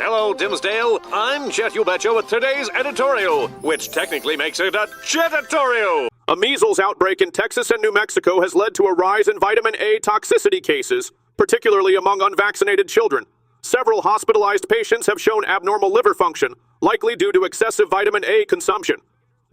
Hello, Dimsdale. I'm Jet You Betcha with today's editorial, which technically makes it a Jetatorial. A measles outbreak in Texas and New Mexico has led to a rise in vitamin A toxicity cases, particularly among unvaccinated children. Several hospitalized patients have shown abnormal liver function, likely due to excessive vitamin A consumption.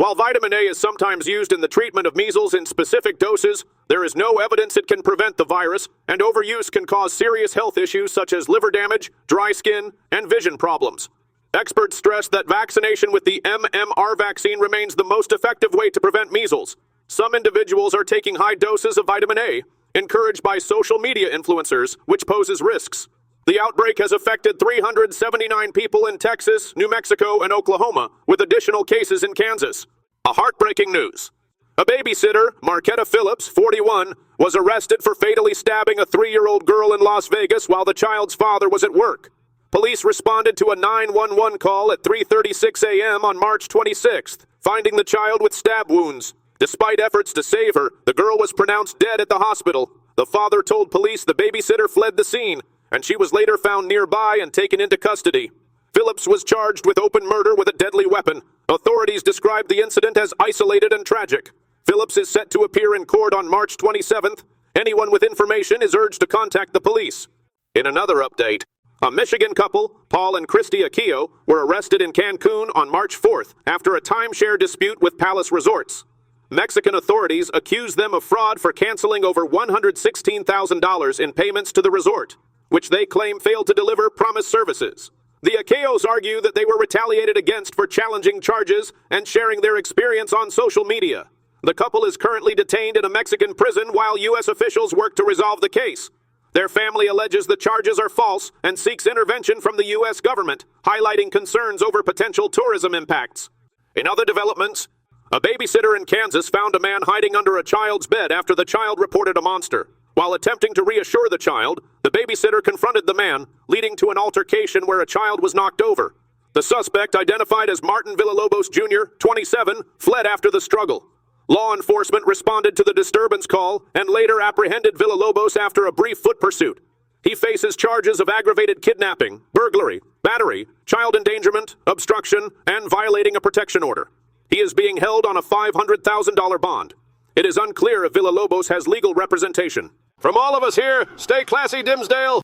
While vitamin A is sometimes used in the treatment of measles in specific doses, there is no evidence it can prevent the virus, and overuse can cause serious health issues such as liver damage, dry skin, and vision problems. Experts stress that vaccination with the MMR vaccine remains the most effective way to prevent measles. Some individuals are taking high doses of vitamin A, encouraged by social media influencers, which poses risks. The outbreak has affected 379 people in Texas, New Mexico, and Oklahoma, with additional cases in Kansas. A heartbreaking news. A babysitter, Marquetta Phillips, 41, was arrested for fatally stabbing a 3-year-old girl in Las Vegas while the child's father was at work. Police responded to a 911 call at 3:36 a.m. on March 26th, finding the child with stab wounds. Despite efforts to save her, the girl was pronounced dead at the hospital. The father told police the babysitter fled the scene, and she was later found nearby and taken into custody. Phillips was charged with open murder with a deadly weapon. Authorities described the incident as isolated and tragic. Phillips is set to appear in court on March 27th. Anyone with information is urged to contact the police. In another update, a Michigan couple, Paul and Christy Aquillo, were arrested in Cancun on March 4th after a timeshare dispute with Palace Resorts. Mexican authorities accused them of fraud for canceling over $116,000 in payments to the resort, which they claim failed to deliver promised services. The Aquillos argue that they were retaliated against for challenging charges and sharing their experience on social media. The couple is currently detained in a Mexican prison while U.S. officials work to resolve the case. Their family alleges the charges are false and seeks intervention from the U.S. government, highlighting concerns over potential tourism impacts. In other developments, a babysitter in Kansas found a man hiding under a child's bed after the child reported a monster. While attempting to reassure the child, the babysitter confronted the man, leading to an altercation where a child was knocked over. The suspect, identified as Martin Villalobos Jr., 27, fled after the struggle. Law enforcement responded to the disturbance call and later apprehended Villalobos after a brief foot pursuit. He faces charges of aggravated kidnapping, burglary, battery, child endangerment, obstruction, and violating a protection order. He is being held on a $500,000 bond. It is unclear if Villalobos has legal representation. From all of us here, stay classy, Dimsdale.